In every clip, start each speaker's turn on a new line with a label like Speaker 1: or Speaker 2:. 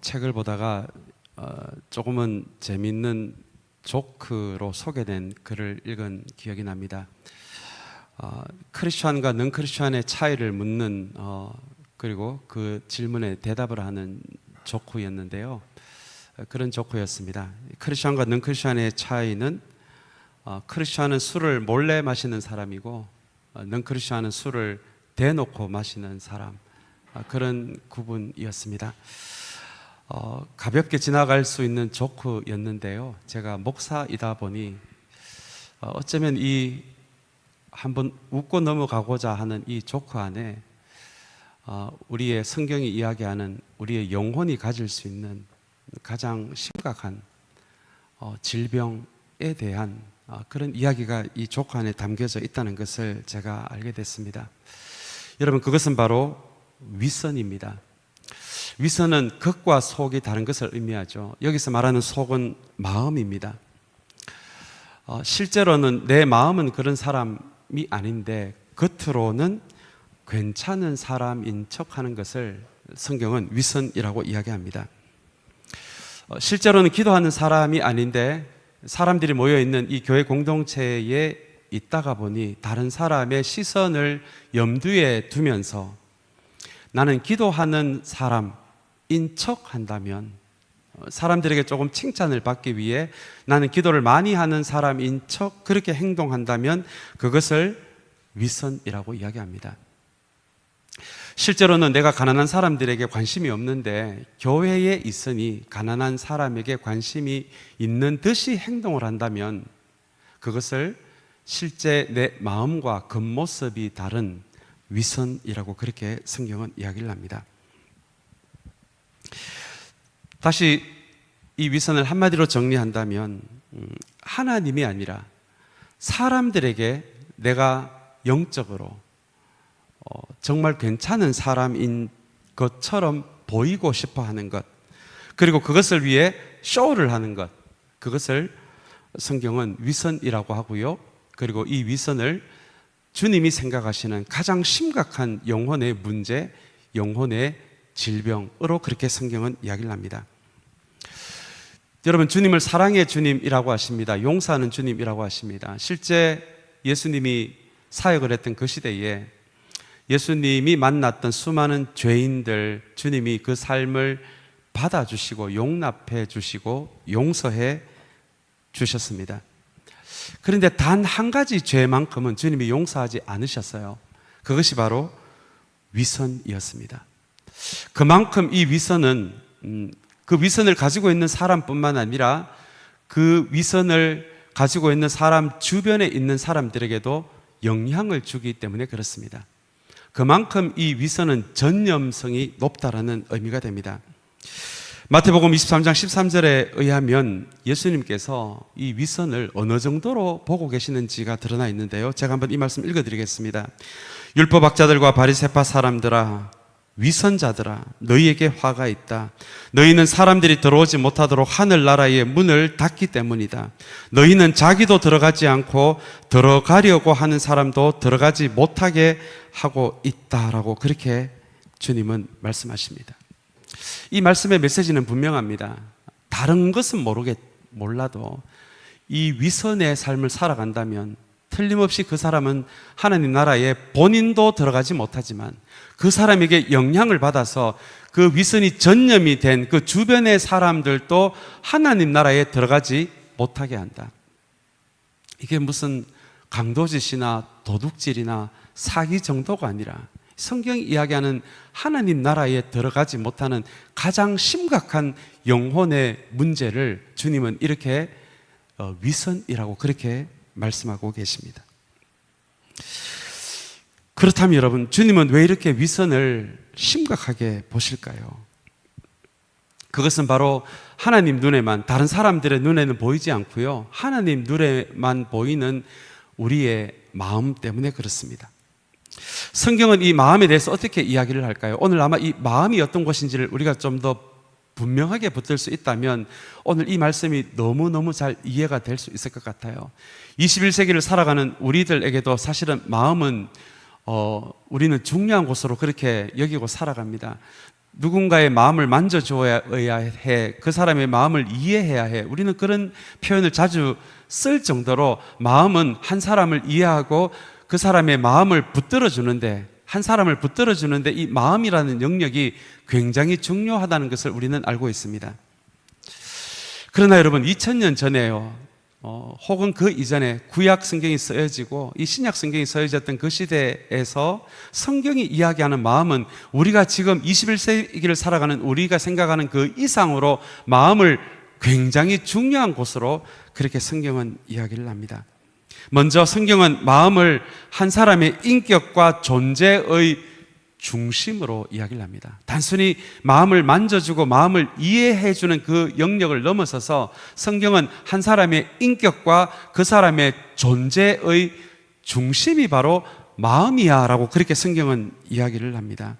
Speaker 1: 책을 보다가 조금은 재밌는 조크로 소개된 글을 읽은 기억이 납니다. 크리스천과 넌 크리스천의 차이를 묻는 그리고 그 질문에 대답을 하는 조크였는데요. 그런 조크였습니다. 크리스천과 넌 크리스천의 차이는 크리스천은 술을 몰래 마시는 사람이고 넌 크리스천은 술을 대놓고 마시는 사람, 그런 구분이었습니다. 가볍게 지나갈 수 있는 조크였는데요. 제가 목사이다 보니 어쩌면 이 한번 웃고 넘어가고자 하는 이 조크 안에 우리의 성경이 이야기하는 우리의 영혼이 가질 수 있는 가장 심각한 질병에 대한 그런 이야기가 이 조크 안에 담겨져 있다는 것을 제가 알게 됐습니다. 여러분, 그것은 바로 위선입니다. 위선은 겉과 속이 다른 것을 의미하죠. 여기서 말하는 속은 마음입니다. 실제로는 내 마음은 그런 사람이 아닌데 겉으로는 괜찮은 사람인 척하는 것을 성경은 위선이라고 이야기합니다. 실제로는 기도하는 사람이 아닌데 사람들이 모여있는 이 교회 공동체에 있다가 보니 다른 사람의 시선을 염두에 두면서 나는 기도하는 사람인 척 한다면, 사람들에게 조금 칭찬을 받기 위해 나는 기도를 많이 하는 사람인 척 그렇게 행동한다면 그것을 위선이라고 이야기합니다. 실제로는 내가 가난한 사람들에게 관심이 없는데 교회에 있으니 가난한 사람에게 관심이 있는 듯이 행동을 한다면 그것을 실제 내 마음과 겉모습이 다른 위선이라고 그렇게 성경은 이야기를 합니다. 다시 이 위선을 한마디로 정리한다면 하나님이 아니라 사람들에게 내가 영적으로 정말 괜찮은 사람인 것처럼 보이고 싶어 하는 것, 그리고 그것을 위해 쇼를 하는 것, 그것을 성경은 위선이라고 하고요. 그리고 이 위선을 주님이 생각하시는 가장 심각한 영혼의 문제, 영혼의 질병으로 그렇게 성경은 이야기를 합니다. 여러분, 주님을 사랑의 주님이라고 하십니다. 용서하는 주님이라고 하십니다. 실제 예수님이 사역을 했던 그 시대에 예수님이 만났던 수많은 죄인들, 주님이 그 삶을 받아주시고 용납해 주시고 용서해 주셨습니다. 그런데 단 한 가지 죄만큼은 주님이 용서하지 않으셨어요. 그것이 바로 위선이었습니다. 그만큼 이 위선은 그 위선을 가지고 있는 사람뿐만 아니라 그 위선을 가지고 있는 사람 주변에 있는 사람들에게도 영향을 주기 때문에 그렇습니다. 그만큼 이 위선은 전염성이 높다라는 의미가 됩니다. 마태복음 23장 13절에 의하면 예수님께서 이 위선을 어느 정도로 보고 계시는지가 드러나 있는데요. 제가 한번 이 말씀 읽어드리겠습니다. 율법학자들과 바리새파 사람들아, 위선자들아, 너희에게 화가 있다. 너희는 사람들이 들어오지 못하도록 하늘나라의 문을 닫기 때문이다. 너희는 자기도 들어가지 않고 들어가려고 하는 사람도 들어가지 못하게 하고 있다라고 그렇게 주님은 말씀하십니다. 이 말씀의 메시지는 분명합니다. 다른 것은 몰라도 이 위선의 삶을 살아간다면 틀림없이 그 사람은 하나님 나라에 본인도 들어가지 못하지만 그 사람에게 영향을 받아서 그 위선이 전염이 된 그 주변의 사람들도 하나님 나라에 들어가지 못하게 한다. 이게 무슨 강도짓이나 도둑질이나 사기 정도가 아니라 성경이 이야기하는 하나님 나라에 들어가지 못하는 가장 심각한 영혼의 문제를 주님은 이렇게 위선이라고 그렇게 말씀하고 계십니다. 그렇다면 여러분, 주님은 왜 이렇게 위선을 심각하게 보실까요? 그것은 바로 하나님 눈에만, 다른 사람들의 눈에는 보이지 않고요, 하나님 눈에만 보이는 우리의 마음 때문에 그렇습니다. 성경은 이 마음에 대해서 어떻게 이야기를 할까요? 오늘 아마 이 마음이 어떤 것인지를 우리가 좀 더 분명하게 붙들 수 있다면 오늘 이 말씀이 너무너무 잘 이해가 될 수 있을 것 같아요. 21세기를 살아가는 우리들에게도 사실은 마음은 우리는 중요한 곳으로 그렇게 여기고 살아갑니다. 누군가의 마음을 만져줘야 해. 그 사람의 마음을 이해해야 해. 우리는 그런 표현을 자주 쓸 정도로 마음은 한 사람을 이해하고 그 사람의 마음을 붙들어주는데, 한 사람을 붙들어주는데 이 마음이라는 영역이 굉장히 중요하다는 것을 우리는 알고 있습니다. 그러나 여러분, 2000년 전에요, 혹은 그 이전에 구약 성경이 쓰여지고 이 신약 성경이 쓰여졌던 그 시대에서 성경이 이야기하는 마음은 우리가 지금 21세기를 살아가는 우리가 생각하는 그 이상으로 마음을 굉장히 중요한 곳으로 그렇게 성경은 이야기를 합니다. 먼저 성경은 마음을 한 사람의 인격과 존재의 중심으로 이야기를 합니다. 단순히 마음을 만져주고 마음을 이해해주는 그 영역을 넘어서서 성경은 한 사람의 인격과 그 사람의 존재의 중심이 바로 마음이야 라고 그렇게 성경은 이야기를 합니다.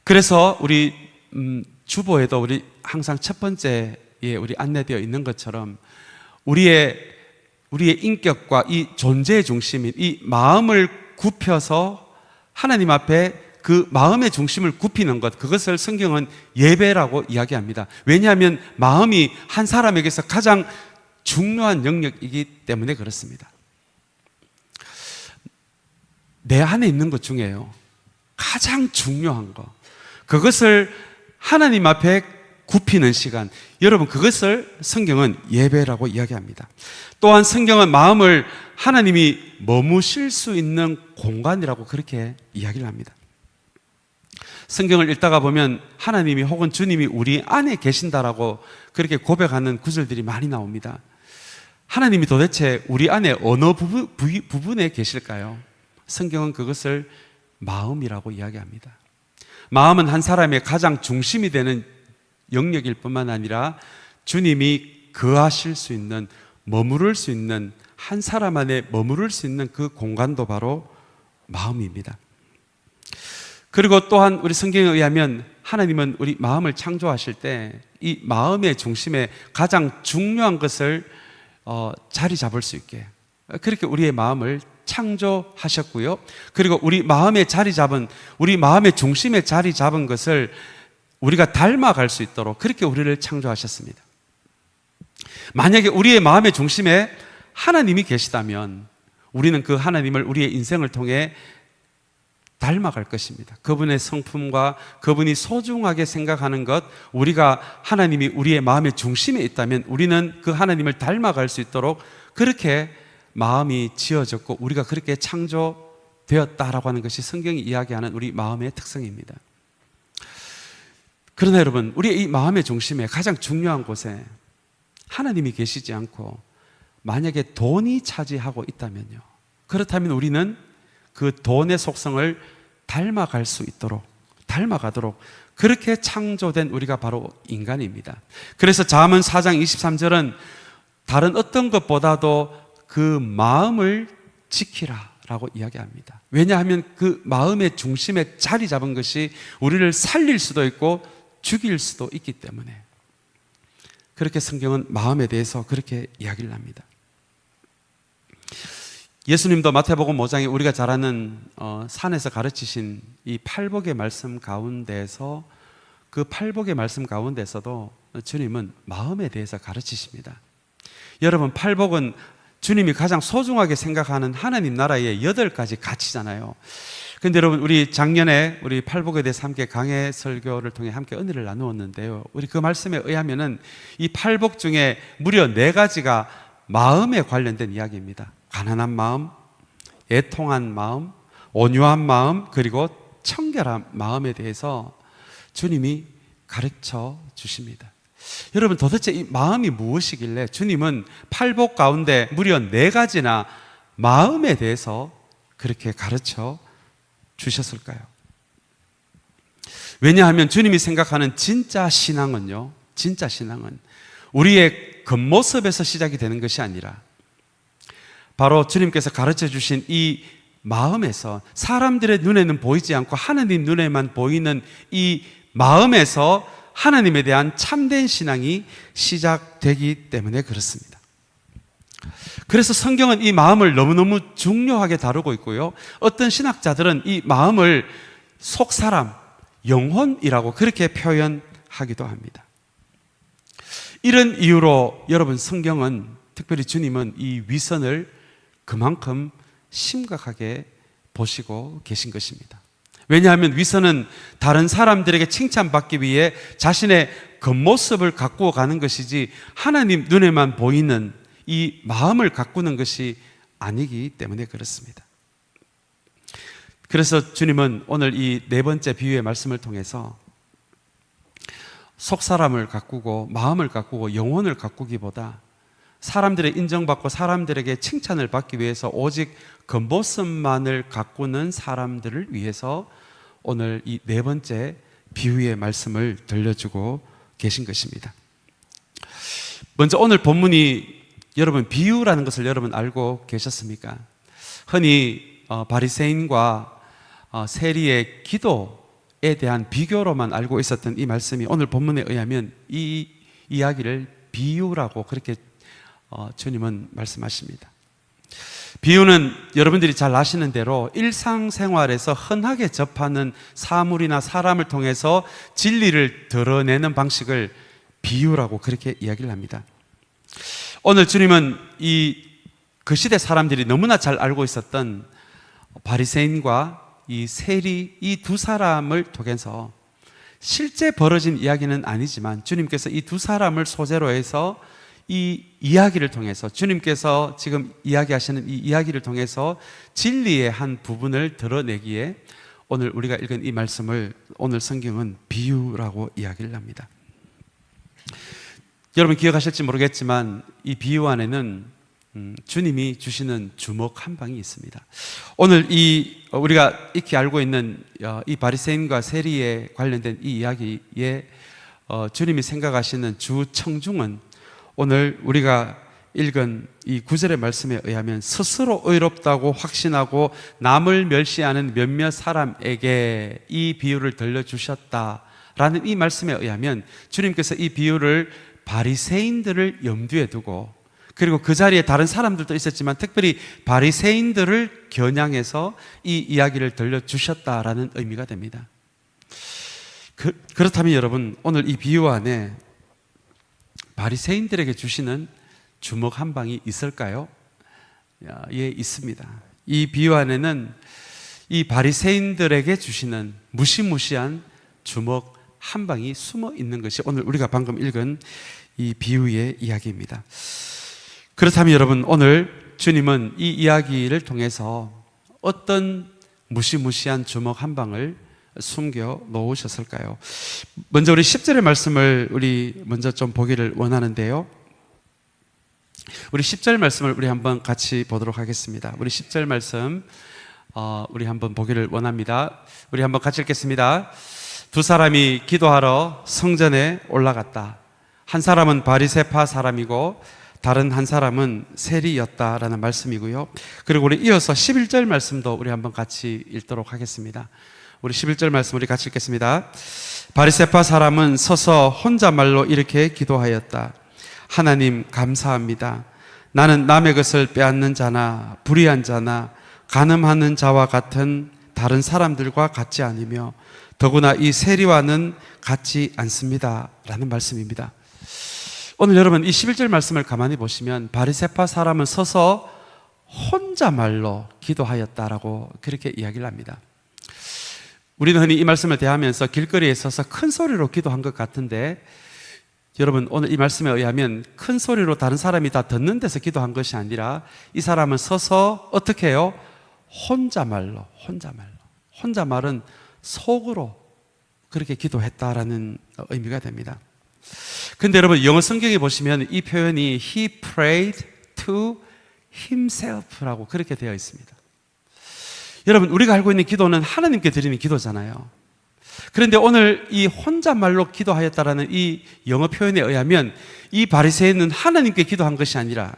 Speaker 1: 그래서 우리 주보에도 우리 항상 첫 번째에 우리 안내되어 있는 것처럼 우리의 인격과 이 존재의 중심인 이 마음을 굽혀서 하나님 앞에 그 마음의 중심을 굽히는 것, 그것을 성경은 예배라고 이야기합니다. 왜냐하면 마음이 한 사람에게서 가장 중요한 영역이기 때문에 그렇습니다. 내 안에 있는 것 중에요, 가장 중요한 것, 그것을 하나님 앞에 굽히는 시간, 여러분, 그것을 성경은 예배라고 이야기합니다. 또한 성경은 마음을 하나님이 머무실 수 있는 공간이라고 그렇게 이야기를 합니다. 성경을 읽다가 보면 하나님이 혹은 주님이 우리 안에 계신다라고 그렇게 고백하는 구절들이 많이 나옵니다. 하나님이 도대체 우리 안에 어느 부분에 계실까요? 성경은 그것을 마음이라고 이야기합니다. 마음은 한 사람의 가장 중심이 되는 영역일 뿐만 아니라 주님이 거하실 수 있는, 머무를 수 있는, 한 사람 안에 머무를 수 있는 그 공간도 바로 마음입니다. 그리고 또한 우리 성경에 의하면 하나님은 우리 마음을 창조하실 때 이 마음의 중심에 가장 중요한 것을 자리 잡을 수 있게 그렇게 우리의 마음을 창조하셨고요. 그리고 우리 마음의 중심에 자리 잡은 것을 우리가 닮아갈 수 있도록 그렇게 우리를 창조하셨습니다. 만약에 우리의 마음의 중심에 하나님이 계시다면 우리는 그 하나님을 우리의 인생을 통해 닮아갈 것입니다. 그분의 성품과 그분이 소중하게 생각하는 것, 우리가 하나님이 우리의 마음의 중심에 있다면 우리는 그 하나님을 닮아갈 수 있도록 그렇게 마음이 지어졌고 우리가 그렇게 창조되었다라고 하는 것이 성경이 이야기하는 우리 마음의 특성입니다. 그러나 여러분, 우리의 이 마음의 중심에 가장 중요한 곳에 하나님이 계시지 않고 만약에 돈이 차지하고 있다면요, 그렇다면 우리는 그 돈의 속성을 닮아갈 수 있도록, 닮아가도록 그렇게 창조된 우리가 바로 인간입니다. 그래서 잠언 4장 23절은 다른 어떤 것보다도 그 마음을 지키라 라고 이야기합니다. 왜냐하면 그 마음의 중심에 자리 잡은 것이 우리를 살릴 수도 있고 죽일 수도 있기 때문에 그렇게 성경은 마음에 대해서 그렇게 이야기를 합니다. 예수님도 마태복음 5장에 우리가 잘 아는 산에서 가르치신 이 팔복의 말씀 가운데서 그 팔복의 말씀 가운데서도 주님은 마음에 대해서 가르치십니다. 여러분, 팔복은 주님이 가장 소중하게 생각하는 하나님 나라의 8가지 가치잖아요. 그런데 여러분, 우리 작년에 우리 팔복에 대해서 함께 강해 설교를 통해 함께 은혜를 나누었는데요, 우리 그 말씀에 의하면은 이 팔복 중에 무려 4가지가 마음에 관련된 이야기입니다. 가난한 마음, 애통한 마음, 온유한 마음, 그리고 청결한 마음에 대해서 주님이 가르쳐 주십니다. 여러분, 도대체 이 마음이 무엇이길래 주님은 팔복 가운데 무려 4가지나 마음에 대해서 그렇게 가르쳐 주셨을까요? 왜냐하면 주님이 생각하는 진짜 신앙은요, 진짜 신앙은 우리의 겉모습에서 시작이 되는 것이 아니라 바로 주님께서 가르쳐 주신 이 마음에서, 사람들의 눈에는 보이지 않고 하나님 눈에만 보이는 이 마음에서 하나님에 대한 참된 신앙이 시작되기 때문에 그렇습니다. 그래서 성경은 이 마음을 너무너무 중요하게 다루고 있고요, 어떤 신학자들은 이 마음을 속사람, 영혼이라고 그렇게 표현하기도 합니다. 이런 이유로 여러분, 성경은, 특별히 주님은 이 위선을 그만큼 심각하게 보시고 계신 것입니다. 왜냐하면 위선은 다른 사람들에게 칭찬받기 위해 자신의 겉모습을 가꾸어 가는 것이지 하나님 눈에만 보이는 이 마음을 가꾸는 것이 아니기 때문에 그렇습니다. 그래서 주님은 오늘 이 네 번째 비유의 말씀을 통해서 속사람을 가꾸고 마음을 가꾸고 영혼을 가꾸기보다 사람들의 인정받고 사람들에게 칭찬을 받기 위해서 오직 겉모습만을 가꾸는 사람들을 위해서 오늘 이 네 번째 비유의 말씀을 들려주고 계신 것입니다. 먼저 오늘 본문이, 여러분, 비유라는 것을 여러분 알고 계셨습니까? 흔히 바리새인과 세리의 기도에 대한 비교로만 알고 있었던 이 말씀이 오늘 본문에 의하면 이 이야기를 비유라고 그렇게 주님은 말씀하십니다. 비유는 여러분들이 잘 아시는 대로 일상생활에서 흔하게 접하는 사물이나 사람을 통해서 진리를 드러내는 방식을 비유라고 그렇게 이야기를 합니다. 오늘 주님은 그 시대 사람들이 너무나 잘 알고 있었던 바리새인과 이 세리, 이 두 사람을 통해서 실제 벌어진 이야기는 아니지만 주님께서 이 두 사람을 소재로 해서 이 이야기를 통해서, 주님께서 지금 이야기하시는 이 이야기를 통해서 진리의 한 부분을 드러내기에 오늘 우리가 읽은 이 말씀을 오늘 성경은 비유라고 이야기를 합니다. 여러분 기억하실지 모르겠지만 이 비유 안에는 주님이 주시는 주먹 한 방이 있습니다. 오늘 우리가 익히 알고 있는 이 바리새인과 세리에 관련된 이 이야기에 주님이 생각하시는 주 청중은 오늘 우리가 읽은 이 9절의 말씀에 의하면 스스로 의롭다고 확신하고 남을 멸시하는 몇몇 사람에게 이 비유를 들려주셨다라는 이 말씀에 의하면 주님께서 이 비유를 바리새인들을 염두에 두고, 그리고 그 자리에 다른 사람들도 있었지만 특별히 바리새인들을 겨냥해서 이 이야기를 들려주셨다라는 의미가 됩니다. 그렇다면 여러분, 오늘 이 비유 안에 바리새인들에게 주시는 주먹 한 방이 있을까요? 예, 있습니다. 이 비유 안에는 이 바리새인들에게 주시는 무시무시한 주먹 한 방이 숨어 있는 것이 오늘 우리가 방금 읽은 이 비유의 이야기입니다. 그렇다면 여러분, 오늘 주님은 이 이야기를 통해서 어떤 무시무시한 주먹 한 방을 숨겨 놓으셨을까요? 먼저 우리 10절의 말씀을 우리 먼저 좀 보기를 원하는데요. 우리 10절 말씀을 우리 한번 같이 보도록 하겠습니다. 우리 10절 말씀 우리 한번 보기를 원합니다. 우리 한번 같이 읽겠습니다. 두 사람이 기도하러 성전에 올라갔다. 한 사람은 바리새파 사람이고 다른 한 사람은 세리였다라는 말씀이고요. 그리고 우리 이어서 11절 말씀도 우리 한번 같이 읽도록 하겠습니다. 우리 11절 말씀 우리 같이 읽겠습니다. 바리새파 사람은 서서 혼자말로 이렇게 기도하였다. 하나님 감사합니다. 나는 남의 것을 빼앗는 자나 불의한 자나 간음하는 자와 같은 다른 사람들과 같지 않으며 더구나 이 세리와는 같지 않습니다. 라는 말씀입니다. 오늘 여러분 이 11절 말씀을 가만히 보시면 바리새파 사람은 서서 혼자말로 기도하였다라고 그렇게 이야기를 합니다. 우리는 흔히 이 말씀을 대하면서 길거리에 서서 큰 소리로 기도한 것 같은데, 여러분 오늘 이 말씀에 의하면 큰 소리로 다른 사람이 다 듣는 데서 기도한 것이 아니라 이 사람은 서서 어떻게 해요? 혼자말로. 혼자말은 속으로 그렇게 기도했다라는 의미가 됩니다. 근데 여러분 영어 성경에 보시면 이 표현이 He prayed to himself라고 그렇게 되어 있습니다. 여러분 우리가 알고 있는 기도는 하나님께 드리는 기도잖아요. 그런데 오늘 이 혼자말로 기도하였다라는 이 영어 표현에 의하면 이 바리새인은 하나님께 기도한 것이 아니라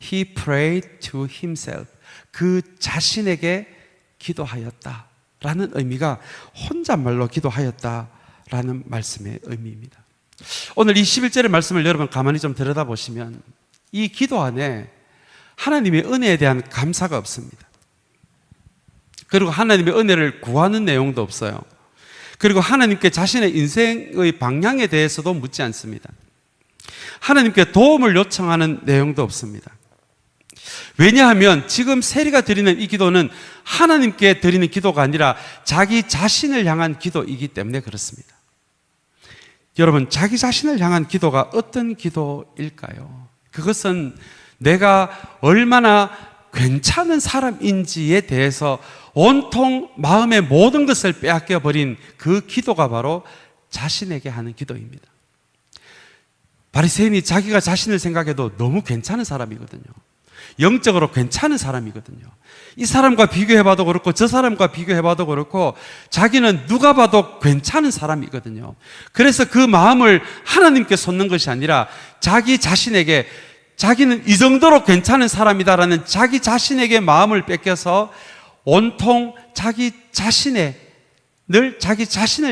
Speaker 1: He prayed to himself, 그 자신에게 기도하였다라는 의미가 혼자말로 기도하였다라는 말씀의 의미입니다. 오늘 이 11절의 말씀을 여러분 가만히 좀 들여다보시면 이 기도 안에 하나님의 은혜에 대한 감사가 없습니다. 그리고 하나님의 은혜를 구하는 내용도 없어요. 그리고 하나님께 자신의 인생의 방향에 대해서도 묻지 않습니다. 하나님께 도움을 요청하는 내용도 없습니다. 왜냐하면 지금 세리가 드리는 이 기도는 하나님께 드리는 기도가 아니라 자기 자신을 향한 기도이기 때문에 그렇습니다. 여러분, 자기 자신을 향한 기도가 어떤 기도일까요? 그것은 내가 얼마나 괜찮은 사람인지에 대해서 온통 마음의 모든 것을 빼앗겨 버린 그 기도가 바로 자신에게 하는 기도입니다. 바리새인이 자기가 자신을 생각해도 너무 괜찮은 사람이거든요. 영적으로 괜찮은 사람이거든요. 이 사람과 비교해봐도 그렇고 저 사람과 비교해봐도 그렇고 자기는 누가 봐도 괜찮은 사람이거든요. 그래서 그 마음을 하나님께 쏟는 것이 아니라 자기 자신에게 자기는 이 정도로 괜찮은 사람이다라는 자기 자신에게 마음을 뺏겨서 온통 자기 자신을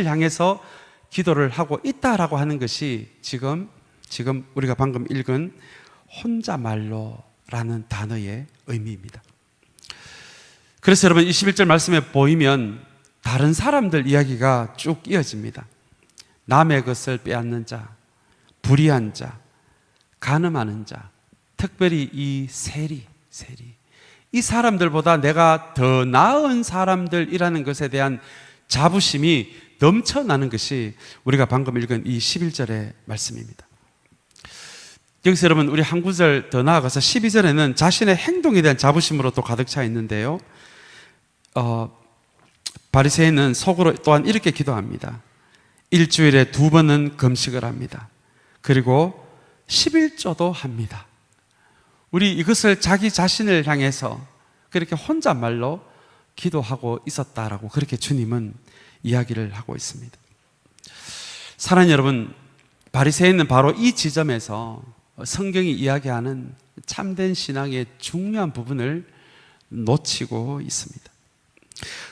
Speaker 1: 향해서 기도를 하고 있다라고 하는 것이 지금 우리가 방금 읽은 혼자말로라는 단어의 의미입니다. 그래서 여러분 21절 말씀에 보이면 다른 사람들 이야기가 쭉 이어집니다. 남의 것을 빼앗는 자, 불의한 자, 간음하는 자, 특별히 이 세리 이 사람들보다 내가 더 나은 사람들이라는 것에 대한 자부심이 넘쳐나는 것이 우리가 방금 읽은 이 11절의 말씀입니다. 여기서 여러분 우리 한 구절 더 나아가서 12절에는 자신의 행동에 대한 자부심으로 또 가득 차 있는데요. 바리새인은 속으로 또한 이렇게 기도합니다. 일주일에 2번은 금식을 합니다. 그리고 11조도 합니다. 우리 이것을 자기 자신을 향해서 그렇게 혼잣말로 기도하고 있었다라고 그렇게 주님은 이야기를 하고 있습니다. 사랑하는 여러분, 바리새인은 바로 이 지점에서 성경이 이야기하는 참된 신앙의 중요한 부분을 놓치고 있습니다.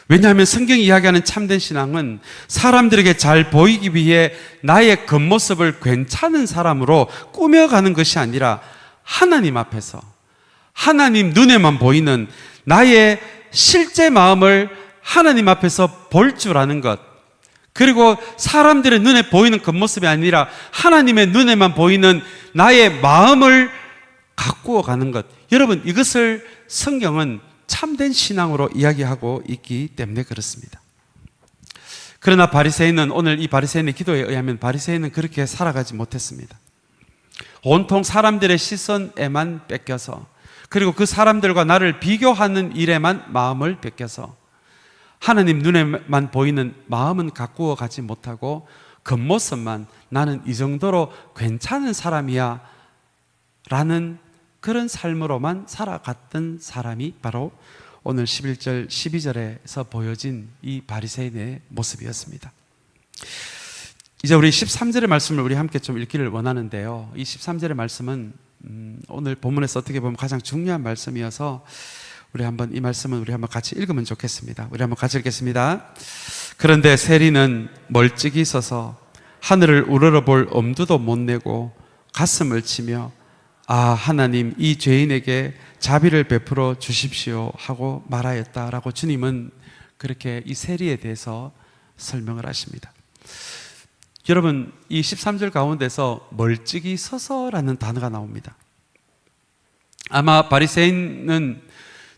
Speaker 1: 왜냐하면 성경이 이야기하는 참된 신앙은 사람들에게 잘 보이기 위해 나의 겉모습을 괜찮은 사람으로 꾸며가는 것이 아니라 하나님 앞에서 하나님 눈에만 보이는 나의 실제 마음을 하나님 앞에서 볼 줄 아는 것, 그리고 사람들의 눈에 보이는 겉모습이 아니라 하나님의 눈에만 보이는 나의 마음을 가꾸어 가는 것, 여러분 이것을 성경은 참된 신앙으로 이야기하고 있기 때문에 그렇습니다. 그러나 바리새인은 오늘 이 바리새인의 기도에 의하면 바리새인은 그렇게 살아가지 못했습니다. 온통 사람들의 시선에만 뺏겨서, 그리고 그 사람들과 나를 비교하는 일에만 마음을 뺏겨서 하나님 눈에만 보이는 마음은 가꾸어 가지 못하고 겉모습만 나는 이 정도로 괜찮은 사람이야 라는 그런 삶으로만 살아갔던 사람이 바로 오늘 11절 12절에서 보여진 이 바리새인의 모습이었습니다. 이제 우리 13절의 말씀을 우리 함께 좀 읽기를 원하는데요, 이 13절의 말씀은 오늘 본문에서 어떻게 보면 가장 중요한 말씀이어서 우리 한번 이 말씀은 우리 한번 같이 읽으면 좋겠습니다. 우리 한번 같이 읽겠습니다. 그런데 세리는 멀찍이 서서 하늘을 우러러볼 엄두도 못 내고 가슴을 치며 아 하나님 이 죄인에게 자비를 베풀어 주십시오 하고 말하였다라고 주님은 그렇게 이 세리에 대해서 설명을 하십니다. 여러분 이 13절 가운데서 멀찍이 서서라는 단어가 나옵니다. 아마 바리새인은,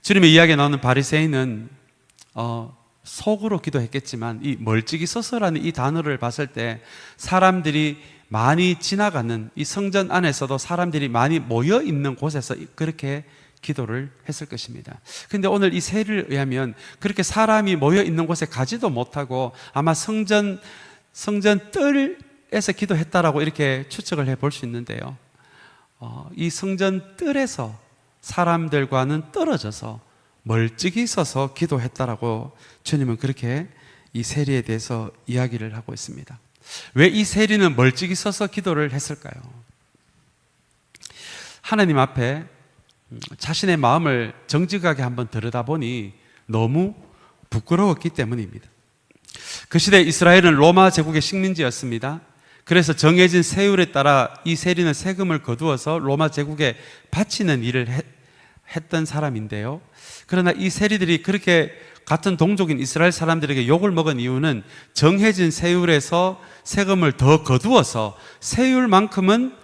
Speaker 1: 주님의 이야기에 나오는 바리새인은 속으로 기도했겠지만 이 멀찍이 서서라는 이 단어를 봤을 때 사람들이 많이 지나가는 이 성전 안에서도 사람들이 많이 모여 있는 곳에서 그렇게 기도를 했을 것입니다. 근데 오늘 이 세리를 의하면 그렇게 사람이 모여 있는 곳에 가지도 못하고 아마 성전 뜰에서 기도했다라고 이렇게 추측을 해볼 수 있는데요, 이 성전 뜰에서 사람들과는 떨어져서 멀찍이 서서 기도했다라고 주님은 그렇게 이 세리에 대해서 이야기를 하고 있습니다. 왜 이 세리는 멀찍이 서서 기도를 했을까요? 하나님 앞에 자신의 마음을 정직하게 한번 들여다보니 너무 부끄러웠기 때문입니다. 그 시대 이스라엘은 로마 제국의 식민지였습니다. 그래서 정해진 세율에 따라 이 세리는 세금을 거두어서 로마 제국에 바치는 일을 했던 사람인데요, 그러나 이 세리들이 그렇게 같은 동족인 이스라엘 사람들에게 욕을 먹은 이유는 정해진 세율에서 세금을 더 거두어서 세율만큼은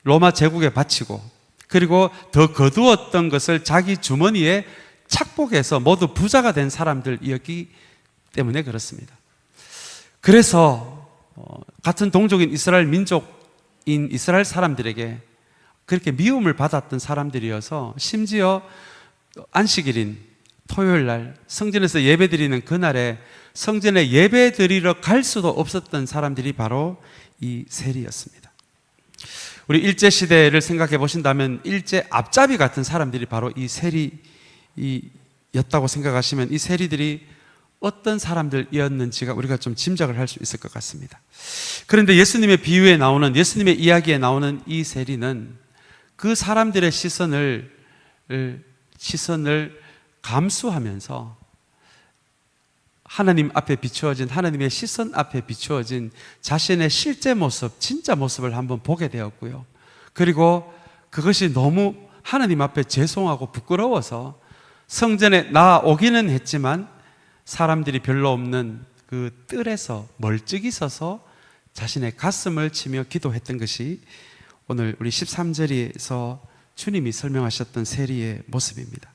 Speaker 1: 로마 제국에 바치고, 그리고 더 거두었던 것을 자기 주머니에 착복해서 모두 부자가 된 사람들이었기 때문에 그렇습니다. 그래서 같은 동족인 이스라엘 민족인 이스라엘 사람들에게 그렇게 미움을 받았던 사람들이어서 심지어 안식일인 토요일 날 성전에서 예배 드리는 그날에 성전에 예배 드리러 갈 수도 없었던 사람들이 바로 이 세리였습니다. 우리 일제 시대를 생각해 보신다면 일제 앞잡이 같은 사람들이 바로 이 세리였다고 생각하시면 이 세리들이 어떤 사람들이었는지가 우리가 좀 짐작을 할 수 있을 것 같습니다. 그런데 예수님의 비유에 나오는, 예수님의 이야기에 나오는 이 세리는 그 사람들의 시선을 감수하면서 하나님 앞에 비추어진, 하나님의 시선 앞에 비추어진 자신의 실제 모습, 진짜 모습을 한번 보게 되었고요. 그리고 그것이 너무 하나님 앞에 죄송하고 부끄러워서 성전에 나오기는 했지만 사람들이 별로 없는 그 뜰에서 멀찍이 서서 자신의 가슴을 치며 기도했던 것이 오늘 우리 13절에서 주님이 설명하셨던 세리의 모습입니다.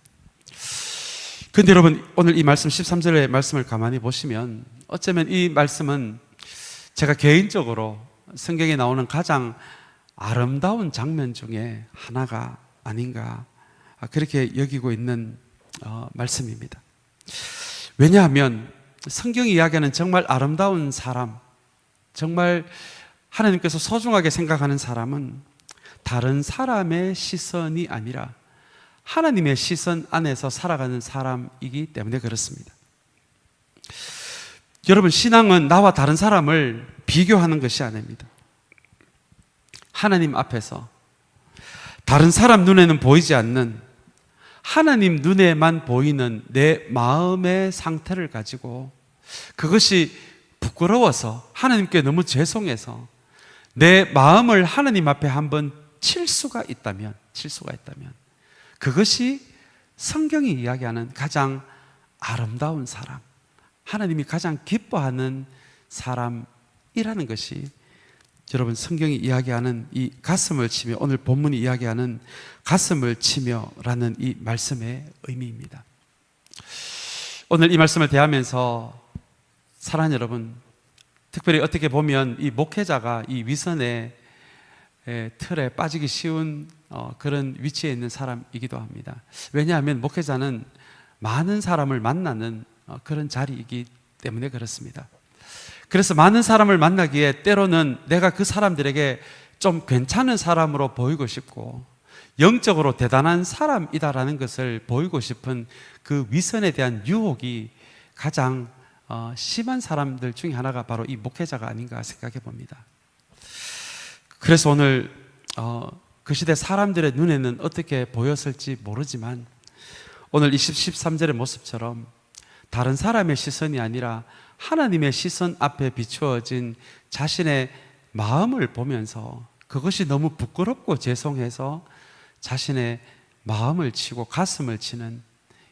Speaker 1: 그런데 여러분, 오늘 이 말씀 13절의 말씀을 가만히 보시면 어쩌면 이 말씀은 제가 개인적으로 성경에 나오는 가장 아름다운 장면 중에 하나가 아닌가, 그렇게 여기고 있는 말씀입니다. 왜냐하면 성경이 이야기하는 정말 아름다운 사람, 정말 하나님께서 소중하게 생각하는 사람은 다른 사람의 시선이 아니라 하나님의 시선 안에서 살아가는 사람이기 때문에 그렇습니다. 여러분, 신앙은 나와 다른 사람을 비교하는 것이 아닙니다. 하나님 앞에서 다른 사람 눈에는 보이지 않는, 하나님 눈에만 보이는 내 마음의 상태를 가지고, 그것이 부끄러워서 하나님께 너무 죄송해서 내 마음을 하나님 앞에 한번 칠 수가 있다면 그것이 성경이 이야기하는 가장 아름다운 사람, 하나님이 가장 기뻐하는 사람이라는 것이 여러분 성경이 이야기하는 이 가슴을 치며, 오늘 본문이 이야기하는 가슴을 치며라는 이 말씀의 의미입니다. 오늘 이 말씀을 대하면서 사랑하는 여러분, 특별히 어떻게 보면 이 목회자가 이 위선의 틀에 빠지기 쉬운 그런 위치에 있는 사람이기도 합니다. 왜냐하면 목회자는 많은 사람을 만나는 그런 자리이기 때문에 그렇습니다. 그래서 많은 사람을 만나기에 때로는 내가 그 사람들에게 좀 괜찮은 사람으로 보이고 싶고 영적으로 대단한 사람이다라는 것을 보이고 싶은 그 위선에 대한 유혹이 가장 심한 사람들 중에 하나가 바로 이 목회자가 아닌가 생각해 봅니다. 그래서 오늘 그 시대 사람들의 눈에는 어떻게 보였을지 모르지만 오늘 13절의 모습처럼 다른 사람의 시선이 아니라 하나님의 시선 앞에 비추어진 자신의 마음을 보면서 그것이 너무 부끄럽고 죄송해서 자신의 마음을 치고 가슴을 치는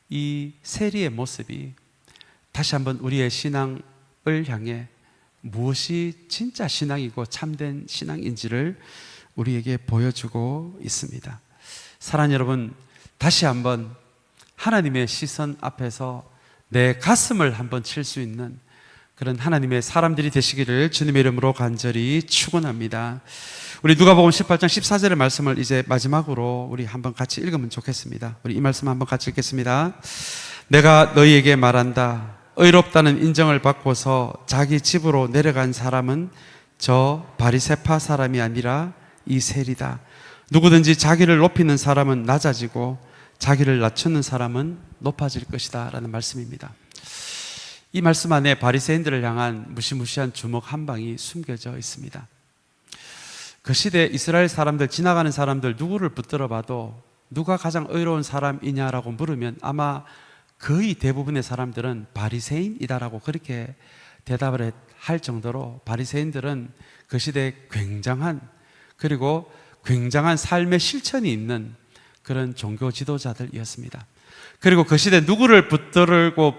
Speaker 1: 이 세리의 모습이 다시 한번 우리의 신앙을 향해 무엇이 진짜 신앙이고 참된 신앙인지를 우리에게 보여주고 있습니다. 사랑하는 여러분, 다시 한번 하나님의 시선 앞에서 내 가슴을 한번 칠 수 있는 그런 하나님의 사람들이 되시기를 주님의 이름으로 간절히 축원합니다. 우리 누가복음 18장 14절의 말씀을 이제 마지막으로 우리 한번 같이 읽으면 좋겠습니다. 우리 이 말씀 한번 같이 읽겠습니다. 내가 너희에게 말한다. 의롭다는 인정을 받고서 자기 집으로 내려간 사람은 저 바리새파 사람이 아니라 이 세리다. 누구든지 자기를 높이는 사람은 낮아지고 자기를 낮추는 사람은 높아질 것이다 라는 말씀입니다. 이 말씀 안에 바리새인들을 향한 무시무시한 주먹 한 방이 숨겨져 있습니다. 그 시대 이스라엘 사람들, 지나가는 사람들 누구를 붙들어 봐도 누가 가장 의로운 사람이냐라고 물으면 아마 거의 대부분의 사람들은 바리새인이다라고 그렇게 대답을 할 정도로 바리새인들은 그 시대에 굉장한, 그리고 굉장한 삶의 실천이 있는 그런 종교 지도자들이었습니다. 그리고 그 시대 누구를 붙들고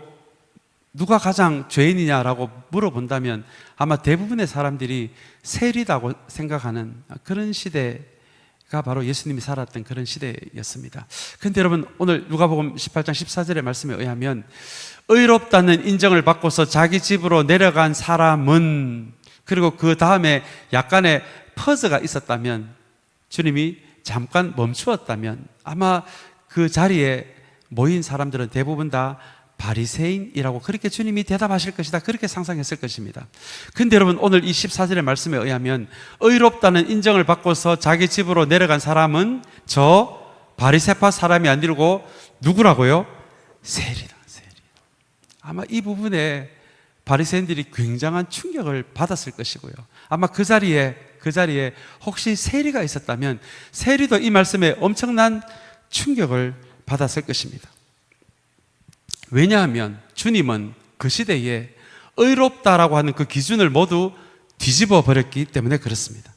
Speaker 1: 누가 가장 죄인이냐라고 물어본다면 아마 대부분의 사람들이 세리라고 생각하는 그런 시대가 바로 예수님이 살았던 그런 시대였습니다. 그런데 여러분, 오늘 누가복음 18장 14절의 말씀에 의하면 의롭다는 인정을 받고서 자기 집으로 내려간 사람은, 그리고 그 다음에 약간의 퍼즈가 있었다면, 주님이 잠깐 멈추었다면 아마 그 자리에 모인 사람들은 대부분 다 바리새인이라고 그렇게 주님이 대답하실 것이다, 그렇게 상상했을 것입니다. 근데 여러분, 오늘 이 14절의 말씀에 의하면 의롭다는 인정을 받고서 자기 집으로 내려간 사람은 저 바리새파 사람이 아니고 누구라고요? 세리다, 세리. 아마 이 부분에 바리새인들이 굉장한 충격을 받았을 것이고요. 아마 그 자리에 혹시 세리가 있었다면 세리도 이 말씀에 엄청난 충격을 받았을 것입니다. 왜냐하면 주님은 그 시대에 의롭다라고 하는 그 기준을 모두 뒤집어 버렸기 때문에 그렇습니다.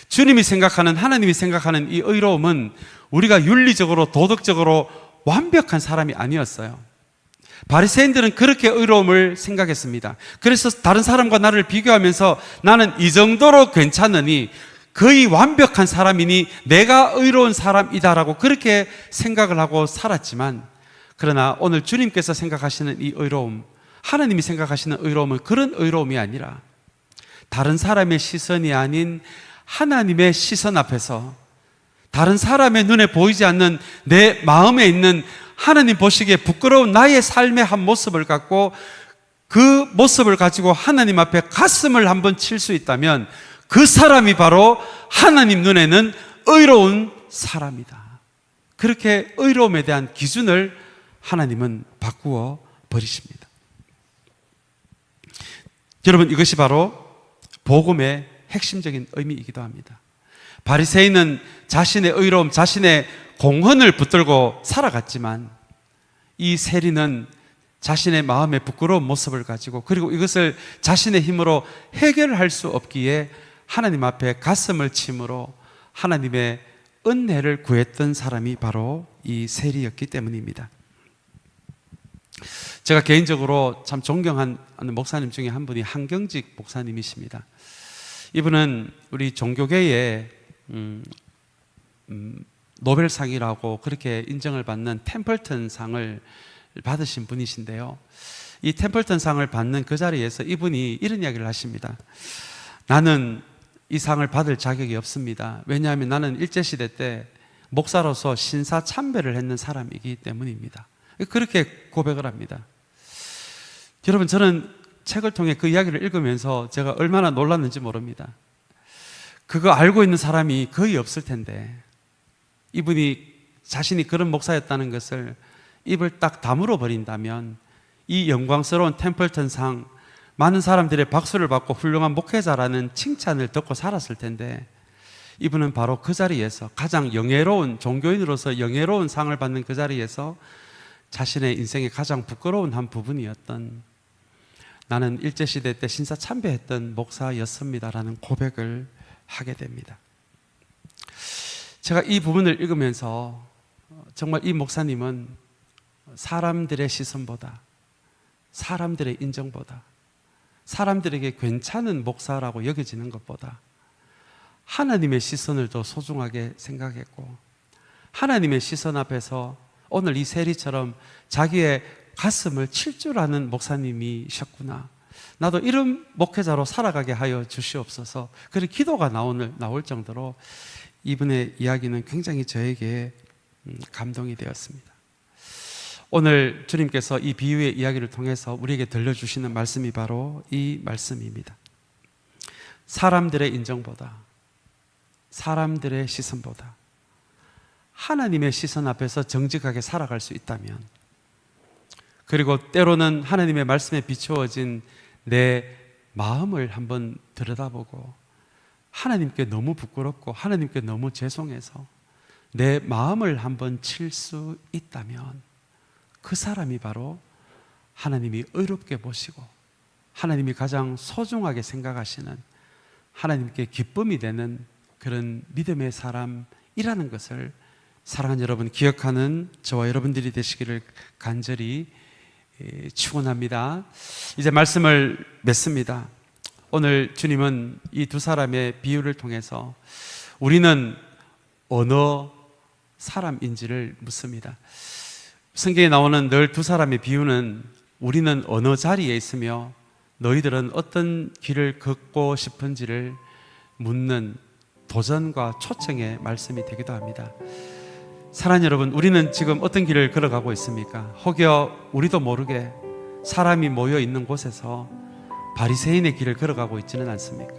Speaker 1: 주님이 생각하는, 하나님이 생각하는 이 의로움은 우리가 윤리적으로 도덕적으로 완벽한 사람이 아니었어요. 바리새인들은 그렇게 의로움을 생각했습니다. 그래서 다른 사람과 나를 비교하면서 나는 이 정도로 괜찮으니, 거의 완벽한 사람이니 내가 의로운 사람이다라고 그렇게 생각을 하고 살았지만, 그러나 오늘 주님께서 생각하시는 이 의로움, 하나님이 생각하시는 의로움은 그런 의로움이 아니라 다른 사람의 시선이 아닌 하나님의 시선 앞에서 다른 사람의 눈에 보이지 않는 내 마음에 있는 하나님 보시기에 부끄러운 나의 삶의 한 모습을 갖고 그 모습을 가지고 하나님 앞에 가슴을 한번 칠 수 있다면 그 사람이 바로 하나님 눈에는 의로운 사람이다. 그렇게 의로움에 대한 기준을 하나님은 바꾸어 버리십니다. 여러분, 이것이 바로 복음의 핵심적인 의미이기도 합니다. 바리새인은 자신의 의로움, 자신의 공헌을 붙들고 살아갔지만 이 세리는 자신의 마음의 부끄러운 모습을 가지고, 그리고 이것을 자신의 힘으로 해결할 수 없기에 하나님 앞에 가슴을 침으로 하나님의 은혜를 구했던 사람이 바로 이 세리였기 때문입니다. 제가 개인적으로 참 존경하는 목사님 중에 한 분이 한경직 목사님이십니다. 이분은 우리 종교계에 노벨상이라고 그렇게 인정을 받는 템플턴 상을 받으신 분이신데요, 이 템플턴 상을 받는 그 자리에서 이분이 이런 이야기를 하십니다. 나는 이 상을 받을 자격이 없습니다. 왜냐하면 나는 일제시대 때 목사로서 신사참배를 했는 사람이기 때문입니다. 그렇게 고백을 합니다. 여러분, 저는 책을 통해 그 이야기를 읽으면서 제가 얼마나 놀랐는지 모릅니다. 그거 알고 있는 사람이 거의 없을 텐데 이분이 자신이 그런 목사였다는 것을 입을 딱 다물어 버린다면 이 영광스러운 템플턴 상, 많은 사람들의 박수를 받고 훌륭한 목회자라는 칭찬을 듣고 살았을 텐데, 이분은 바로 그 자리에서 가장 영예로운, 종교인으로서 영예로운 상을 받는 그 자리에서 자신의 인생의 가장 부끄러운 한 부분이었던, 나는 일제시대 때 신사참배했던 목사였습니다라는 고백을 하게 됩니다. 제가 이 부분을 읽으면서 정말 이 목사님은 사람들의 시선보다, 사람들의 인정보다, 사람들에게 괜찮은 목사라고 여겨지는 것보다 하나님의 시선을 더 소중하게 생각했고, 하나님의 시선 앞에서 오늘 이 세리처럼 자기의 가슴을 칠 줄 아는 목사님이셨구나, 나도 이런 목회자로 살아가게 하여 주시옵소서, 그런 기도가 나올 정도로 이분의 이야기는 굉장히 저에게 감동이 되었습니다. 오늘 주님께서 이 비유의 이야기를 통해서 우리에게 들려주시는 말씀이 바로 이 말씀입니다. 사람들의 인정보다, 사람들의 시선보다 하나님의 시선 앞에서 정직하게 살아갈 수 있다면, 그리고 때로는 하나님의 말씀에 비추어진 내 마음을 한번 들여다보고 하나님께 너무 부끄럽고 하나님께 너무 죄송해서 내 마음을 한번 칠 수 있다면 그 사람이 바로 하나님이 의롭게 보시고 하나님이 가장 소중하게 생각하시는, 하나님께 기쁨이 되는 그런 믿음의 사람이라는 것을 사랑하는 여러분 기억하는 저와 여러분들이 되시기를 간절히 축원합니다. 이제 말씀을 맺습니다. 오늘 주님은 이 두 사람의 비유를 통해서 우리는 어느 사람인지를 묻습니다. 성경에 나오는 늘 두 사람의 비유는 우리는 어느 자리에 있으며 너희들은 어떤 길을 걷고 싶은지를 묻는 도전과 초청의 말씀이 되기도 합니다. 사랑하는 여러분, 우리는 지금 어떤 길을 걸어가고 있습니까? 혹여 우리도 모르게 사람이 모여 있는 곳에서 바리새인의 길을 걸어가고 있지는 않습니까?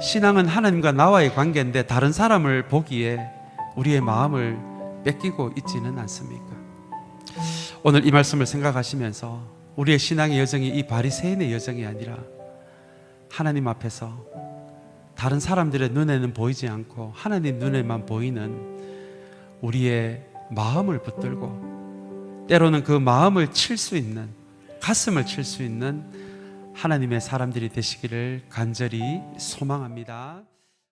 Speaker 1: 신앙은 하나님과 나와의 관계인데 다른 사람을 보기에 우리의 마음을 뺏기고 있지는 않습니까? 오늘 이 말씀을 생각하시면서 우리의 신앙의 여정이 이 바리새인의 여정이 아니라 하나님 앞에서 다른 사람들의 눈에는 보이지 않고 하나님 눈에만 보이는 우리의 마음을 붙들고 때로는 그 마음을 칠 수 있는, 가슴을 칠 수 있는 하나님의 사람들이 되시기를 간절히 소망합니다.